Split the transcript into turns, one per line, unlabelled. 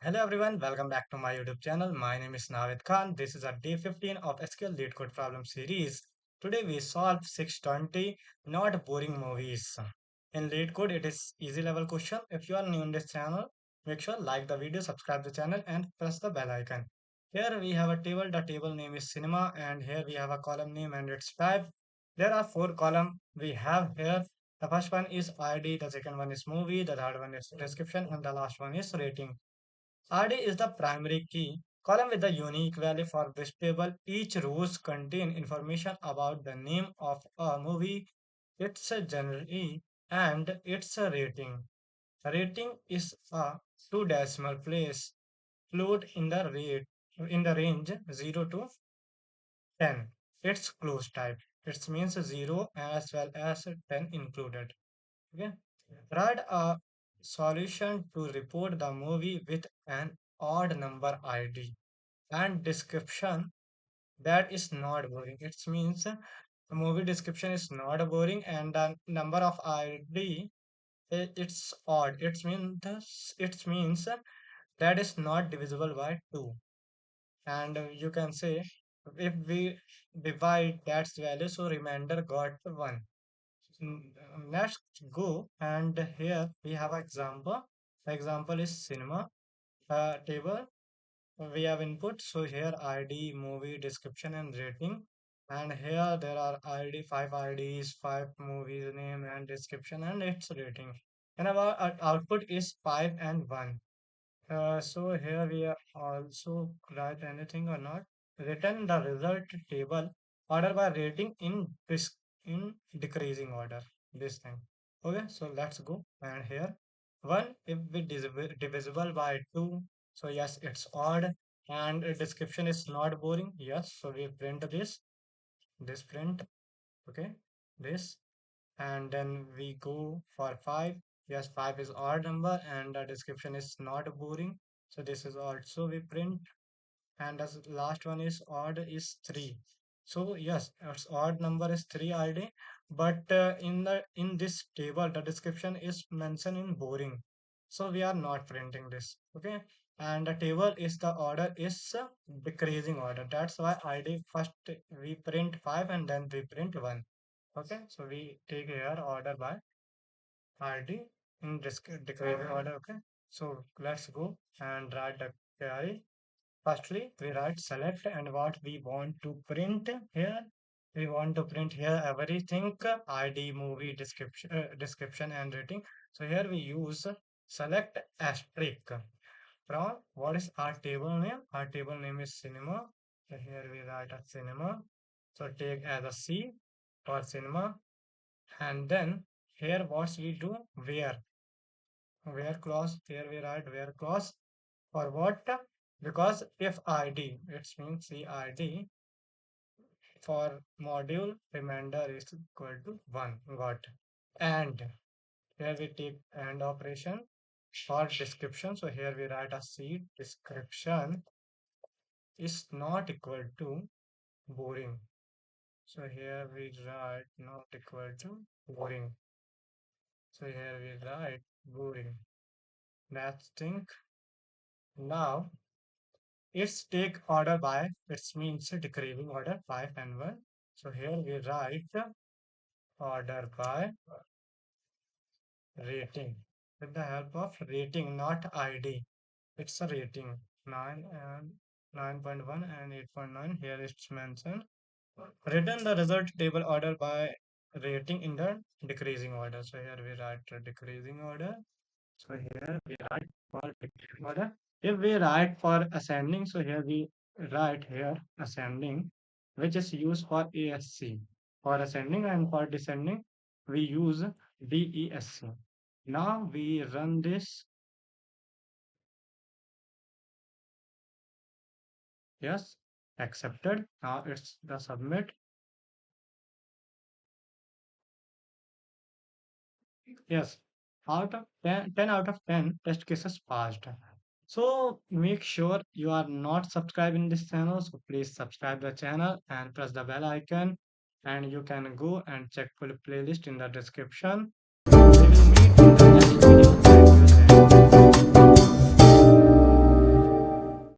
Hello everyone, welcome back to my YouTube channel. My name is Naved Khan. This is our day 15 of SQL LeetCode problem series. Today we solve 620 not boring movies. In LeetCode it is easy level question. If you are new in this channel, make sure like the video, subscribe the channel and press the bell icon. Here we have a table. The table name is cinema and here we have a column name and its type. There are four columns we have here. The first one is ID, the second one is movie, the third one is description and the last one is rating. RD is the primary key column with the unique value for this table. Each rows contain information about the name of a movie, its genre, and its rating. Rating is a two decimal place float in the range 0 to 10. It's close type. It means 0 as well as 10 included. Okay. Write a solution to report the movie with an odd number ID and description that is not boring. It means the movie description is not boring and the number of ID it's odd. It means that is not divisible by 2. And you can say if we divide that value, so remainder got 1. Let's go and here we have example. The example is cinema table. We have input. So here ID, movie, description and rating. And here there are ID, 5 IDs, 5 movies name and description and its rating. And our output is 5 and 1. So here we are also write anything or not. Return the result table order by rating in decreasing order. This thing. Okay, so let's go. And here one if we divisible by two. So yes, it's odd. And description is not boring. Yes, so we print this print. Okay, this and then we go for 5. Yes, 5 is odd number and the description is not boring, so this is also we print. And the last one is odd is 3. So yes, its odd number is 3 id, but in this table the description is mentioned in boring, so we are not printing this. Okay, and the table is the order is decreasing order, that's why id first we print 5 and then we print 1. Okay, so we take here order by ID in decreasing order. Okay, so let's go and write the query. Firstly, we write select and what we want to print here. We want to print here everything ID, movie, description and rating. So here we use select asterisk from what is our table name. Our table name is cinema. So here we write a cinema. So take as a C for cinema. And then here what we do, where clause, here we write where clause for what, because if id it means cid for module remainder is equal to 1 got. And here we take and operation for description, so here we write a c description is not equal to boring. So here we write not equal to boring. So here we write boring. That's thing. Now it's take order by, it means decreasing order 5 and 1. So here we write order by rating with the help of rating, not ID. It's a rating 9 and 9.1 and 8.9. Here it's mentioned. Return the result table order by rating in the decreasing order. So here we write the decreasing order. So here we write for decreasing order. If we write for ascending, so here we write here ascending, which is used for ASC. For ascending and for descending, we use DESC. Now we run this. Yes, accepted. Now it's the submit. Yes, out of 10 out of 10 test cases passed. So make sure you are not subscribed in this channel. So please subscribe the channel and press the bell icon. And you can go and check full playlist in the description.